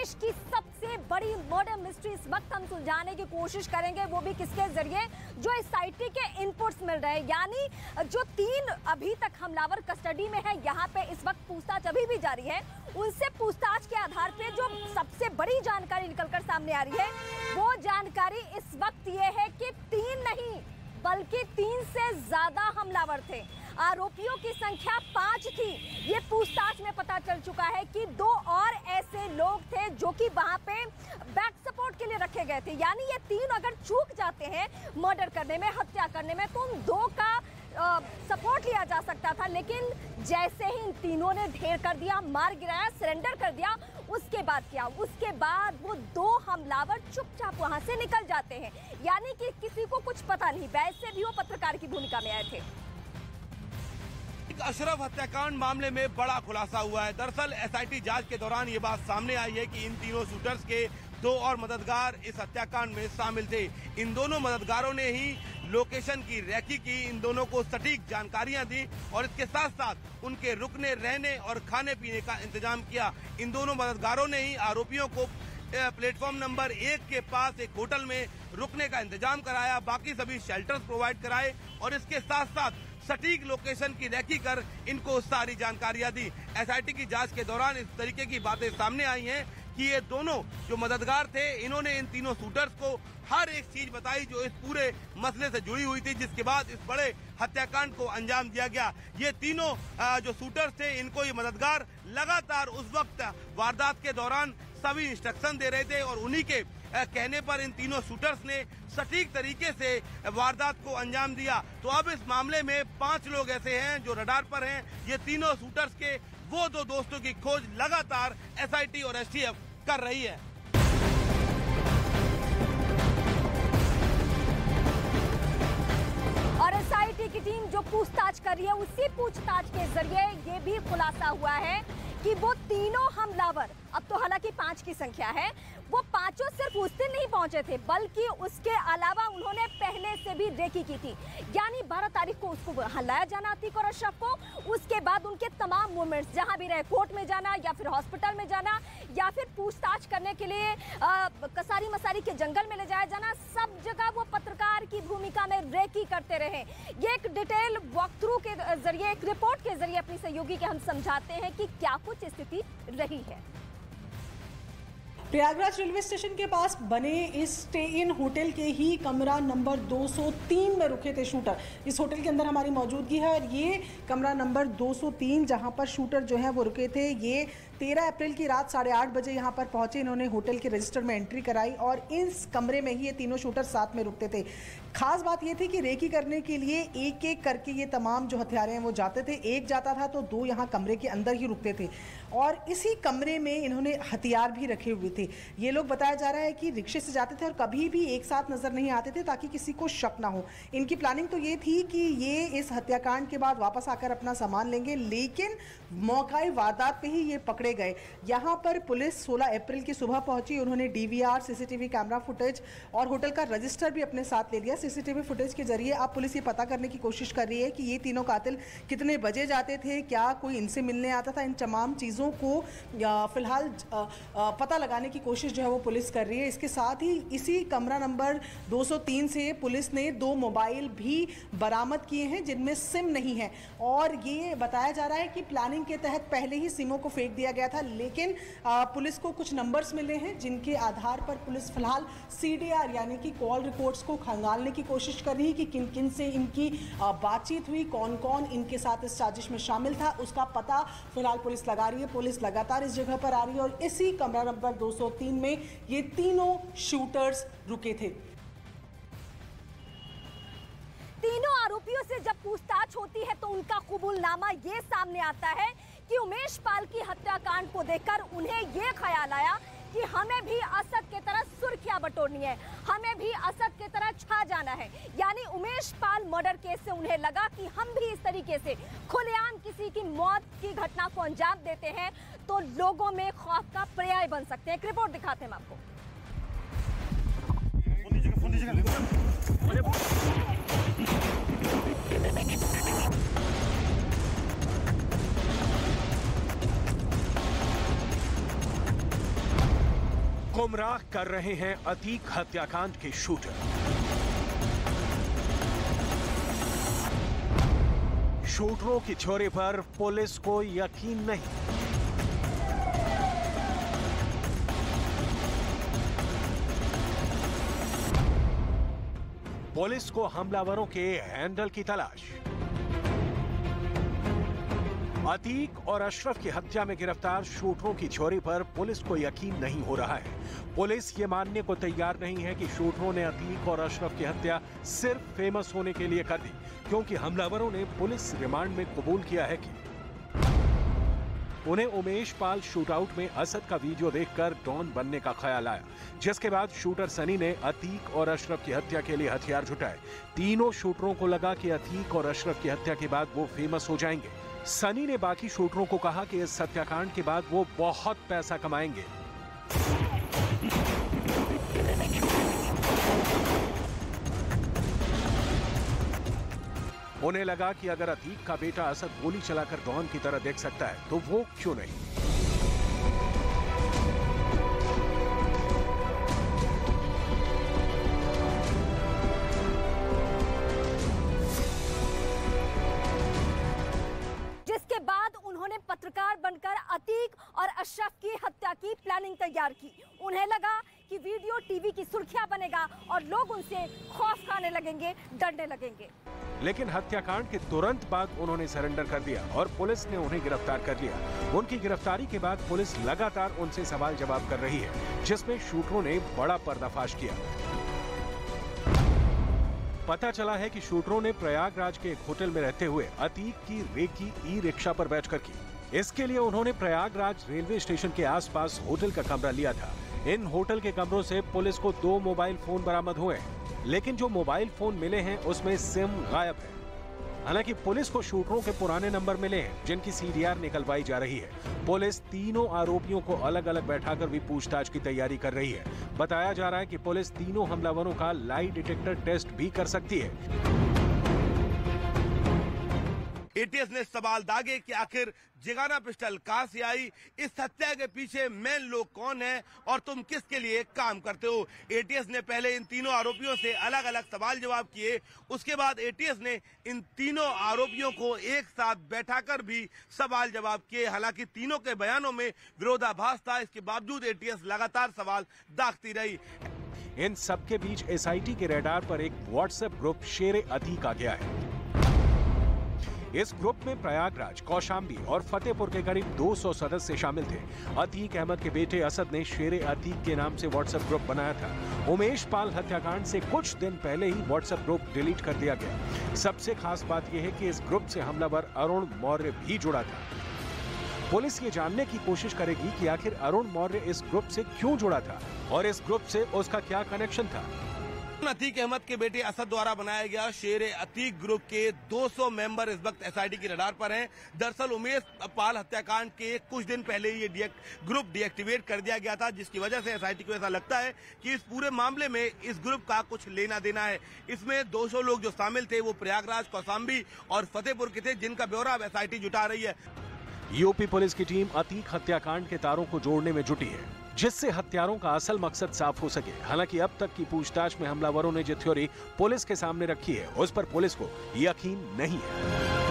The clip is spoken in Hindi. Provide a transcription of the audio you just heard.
देश की सबसे बड़ी मर्डर मिस्ट्री इस वक्त हम सुलझाने की कोशिश करेंगे, वो भी किसके जरिए, जो एसआईटी के इनपुट्स मिल रहे हैं। यानी जो 3 अभी तक हमलावर कस्टडी में है, यहाँ पे इस वक्त पूछताछ अभी भी जारी है। उनसे पूछताछ के आधार पे जो सबसे बड़ी जानकारी निकलकर सामने आ रही है, वो जानकारी इस वक्त ये है कि 3 नहीं बल्कि 3 से ज्यादा हमलावर थे। आरोपियों की संख्या 5 थी। ये पूछताछ में पता चल चुका है कि 2 और ऐसे लोग थे जो कि वहां पे बैक सपोर्ट के लिए रखे गए थे। यानी ये 3 अगर चूक जाते हैं मर्डर करने में, हत्या करने में, तो उन 2 का सपोर्ट लिया जा सकता था। लेकिन जैसे ही इन तीनों ने ढेर कर दिया, मार गिराया, सरेंडर कर दिया, उसके बाद क्या? उसके बाद वो 2 हमलावर चुपचाप वहां से निकल जाते हैं। यानी कि किसी को कुछ पता नहीं। वैसे भी वो पत्रकार की भूमिका में आए थे। अशरफ हत्याकांड मामले में बड़ा खुलासा हुआ है। दरअसल एसआईटी जांच के दौरान ये बात सामने आई है कि इन तीनों शूटर्स के 2 और मददगार इस हत्याकांड में शामिल थे। इन दोनों मददगारों ने ही लोकेशन की रेकी की, इन दोनों को सटीक जानकारियां दी और इसके साथ साथ उनके रुकने, रहने और खाने पीने का इंतजाम किया। इन दोनों मददगारों ने ही आरोपियों को प्लेटफॉर्म नंबर 1 के पास एक होटल में रुकने का इंतजाम कराया, बाकी सभी शेल्टर्स प्रोवाइड कराए और इसके साथ साथ सटीक लोकेशन की रेकी कर इनको सारी जानकारियां दी। एसआईटी की जांच के दौरान इस तरीके की बातें सामने आई हैं कि ये दोनों जो मददगार थे, इन्होंने इन तीनों शूटर्स को हर एक चीज बताई जो इस पूरे मसले से जुड़ी हुई थी, जिसके बाद इस बड़े हत्याकांड को अंजाम दिया गया। ये तीनों जो शूटर्स थे, इनको ये मददगार लगातार उस वक्त वारदात के दौरान सभी इंस्ट्रक्शन दे रहे थे और उन्हीं के कहने पर इन तीनों शूटर्स ने सटीक तरीके से वारदात को अंजाम दिया। तो अब इस मामले में 5 लोग ऐसे हैं जो रडार पर हैं। ये तीनों शूटर्स के वो 2 दोस्तों की खोज लगातार एसआईटी और एसटीएफ कर रही है। और एसआईटी की टीम जो पूछताछ कर रही है, उसी पूछताछ के जरिए ये भी खुलासा हुआ है कि वो तीनों हमलावर, अब तो हालांकि 5 की संख्या है, वो पांचों सिर्फ उस दिन नहीं पहुंचे थे, बल्कि उसके अलावा उन्होंने पहले से भी रेकी की थी। यानी 12 तारीख को उसको वहां लाया जाना अतीक और अशरफ को, उसके बाद उनके तमाम मूवमेंट्स जहां भी रहे, कोर्ट में जाना या फिर हॉस्पिटल में जाना या फिर पूछताछ करने के लिए कसारी मसारी के जंगल में ले जाया जाना, सब जगह वो पत्रकार की भूमिका में रेकी करते रहे। ये एक डिटेल वॉक थ्रू के जरिए, एक रिपोर्ट के जरिए अपनी सहयोगी के हम समझाते हैं कि क्या कुछ स्थिति रही है। प्रयागराज रेलवे स्टेशन के पास बने इस स्टे इन होटल के ही कमरा नंबर 203 में रुके थे शूटर। इस होटल के अंदर हमारी मौजूदगी है और ये कमरा नंबर 203 जहां पर शूटर जो है वो रुके थे, ये 13 अप्रैल की रात 8:30 बजे यहाँ पर पहुंचे। इन्होंने होटल के रजिस्टर में एंट्री कराई और इस कमरे में ही ये तीनों शूटर साथ में रुकते थे। खास बात ये थी कि रेकी करने के लिए एक एक करके ये तमाम जो हथियारे हैं वो जाते थे। एक जाता था तो 2 यहाँ कमरे के अंदर ही रुकते थे और इसी कमरे में इन्होंने हथियार भी रखे हुए थे। ये लोग बताया जा रहा है कि रिक्शे से जाते थे और कभी भी एक साथ नजर नहीं आते थे ताकि किसी को शक ना हो। इनकी प्लानिंग तो ये थी कि ये इस हत्याकांड के बाद वापस आकर अपना सामान लेंगे, लेकिन मौकाई वारदात पे ही ये पकड़े गए। यहाँ पर पुलिस 16 अप्रैल की सुबह पहुंची। उन्होंने डीवीआर, सीसीटीवी कैमरा फुटेज और होटल का रजिस्टर भी अपने साथ ले लिया। सीसीटीवी फुटेज के जरिए अब पुलिस ये पता करने की कोशिश कर रही है कि ये तीनों कातिल कितने बजे जाते थे, क्या कोई इनसे मिलने आता था। इन तमाम चीज़ों को फिलहाल पता लगाने की कोशिश जो है वो पुलिस कर रही है। इसके साथ ही इसी कमरा नंबर 203 से पुलिस ने 2 मोबाइल भी बरामद किए हैं जिनमें सिम नहीं है और ये बताया जा रहा है कि प्लानिंग के तहत पहले ही सिमों को फेंक दिया गया था, लेकिन पुलिस को कुछ नंबर्स मिले हैं जिनके आधार पर पुलिस फिलहाल सीडीआर यानी कि कॉल रिकॉर्ड्स को खंगालने की कोशिश कर रही है कि किन किन से इनकी बातचीत हुई, कौन कौन इनके साथ इस साजिश में शामिल था, उसका पता फिलहाल पुलिस लगा रही है। पुलिस लगातार इस जगह पर आ रही है और इसी कमरा नंबर 203 में ये तीनों शूटर्स रुके थे। तीनों आरोपियों से जब पूछताछ होती है तो उनका कबूलनामा ये सामने आता है कि उमेश पाल की हत्याकांड को देखकर उन्हें ये ख्याल आया कि हमें भी असद की तरह सुर्खियां बटोरनी है, हमें भी असद की तरह छा जाना है। यानी उमेश पाल मर्डर केस से उन्हें लगा कि हम भी इस तरीके से खुलेआम किसी की मौत की घटना को अंजाम देते हैं तो लोगों में खौफ का पर्याय बन सकते हैं। एक रिपोर्ट दिखाते हैं हम आपको। गुमराह कर रहे हैं अतीक हत्याकांड के शूटर। शूटरों की चोरी पर पुलिस को यकीन नहीं। पुलिस को हमलावरों के हैंडल की तलाश। अतीक और अशरफ की हत्या में गिरफ्तार शूटरों की चोरी पर पुलिस को यकीन नहीं हो रहा है। पुलिस ये मानने को तैयार नहीं है कि शूटरों ने अतीक और अशरफ की हत्या सिर्फ फेमस होने के लिए कर दी, क्योंकि हमलावरों ने पुलिस रिमांड में कबूल किया है कि उन्हें उमेश पाल शूटआउट में असद का वीडियो देखकर डॉन बनने का ख्याल आया, जिसके बाद शूटर सनी ने अतीक और अशरफ की हत्या के लिए हथियार जुटाए। तीनों शूटरों को लगा कि अतीक और अशरफ की हत्या के बाद वो फेमस हो जाएंगे। सनी ने बाकी शूटरों को कहा कि इस हत्याकांड के बाद वो बहुत पैसा कमाएंगे। उन्हें लगा कि अगर अतीक का बेटा असद गोली चलाकर डॉन की तरह देख सकता है तो वो क्यों नहीं। जिसके बाद उन्होंने पत्रकार बनकर अतीक और अशरफ की हत्या की प्लानिंग तैयार की। उन्हें लगा कि वीडियो टीवी की सुर्खियां बनेगा और लोग उनसे खौफ खाने लगेंगे, डरने लगेंगे। लेकिन हत्याकांड के तुरंत बाद उन्होंने सरेंडर कर दिया और पुलिस ने उन्हें गिरफ्तार कर लिया। उनकी गिरफ्तारी के बाद पुलिस लगातार उनसे सवाल जवाब कर रही है, जिसमें शूटरों ने बड़ा पर्दाफाश किया। पता चला है कि शूटरों ने प्रयागराज के एक होटल में रहते हुए अतीक की रेकी ई रिक्शा पर बैठकर की। इसके लिए उन्होंने प्रयागराज रेलवे स्टेशन के आसपास होटल का कमरा लिया था। इन होटल के कमरों से पुलिस को 2 मोबाइल फोन बरामद हुए, लेकिन जो मोबाइल फोन मिले हैं उसमें सिम गायब है। हालांकि पुलिस को शूटरों के पुराने नंबर मिले हैं, जिनकी सीडीआर निकलवाई जा रही है। पुलिस तीनों आरोपियों को अलग अलग बैठाकर भी पूछताछ की तैयारी कर रही है। बताया जा रहा है कि पुलिस तीनों हमलावरों का लाई डिटेक्टर टेस्ट भी कर सकती है। एटीएस ने सवाल दागे कि आखिर जिगाना पिस्टल कहां से आई, इस हत्या के पीछे मेन लोग कौन है और तुम किसके लिए काम करते हो। एटीएस ने पहले इन तीनों आरोपियों से अलग अलग सवाल जवाब किए। उसके बाद एटीएस ने इन तीनों आरोपियों को एक साथ बैठाकर भी सवाल जवाब किए। हालांकि तीनों के बयानों में विरोधाभास था, इसके बावजूद एटीएस लगातार सवाल दागती रही। इन सबके बीच एसआईटी के रडार पर एक व्हाट्सएप ग्रुप शेरे अतीक आ गया है। इस ग्रुप में प्रयागराज, कौशाम्बी और फतेहपुर के करीब 200 सदस्य शामिल थे। अतीक अहमद के बेटे असद ने शेरे अतीक के नाम से व्हाट्सएप ग्रुप बनाया था। उमेश पाल हत्याकांड से कुछ दिन पहले ही व्हाट्सएप ग्रुप डिलीट कर दिया गया। सबसे खास बात यह है कि इस ग्रुप से हमलावर अरुण मौर्य भी जुड़ा था। पुलिस ये जानने की कोशिश करेगी कि आखिर अरुण मौर्य इस ग्रुप से क्यों जुड़ा था और इस ग्रुप से उसका क्या कनेक्शन था। अतीक अहमद के बेटे असद द्वारा बनाया गया शेरे अतीक ग्रुप के 200 मेंबर इस वक्त एसआईटी की रडार पर हैं। दरअसल उमेश पाल हत्याकांड के कुछ दिन पहले ये ग्रुप डीएक्टिवेट कर दिया गया था, जिसकी वजह से एसआईटी को ऐसा लगता है कि इस पूरे मामले में इस ग्रुप का कुछ लेना देना है। इसमें 200 लोग जो शामिल थे वो प्रयागराज, कौशाम्बी और फतेहपुर के थे, जिनका ब्यौरा अब एसआईटी जुटा रही है। यूपी पुलिस की टीम अतीक हत्याकांड के तारों को जोड़ने में जुटी है, जिससे हत्यारों का असल मकसद साफ हो सके। हालांकि अब तक की पूछताछ में हमलावरों ने जो थ्योरी पुलिस के सामने रखी है, उस पर पुलिस को यकीन नहीं है।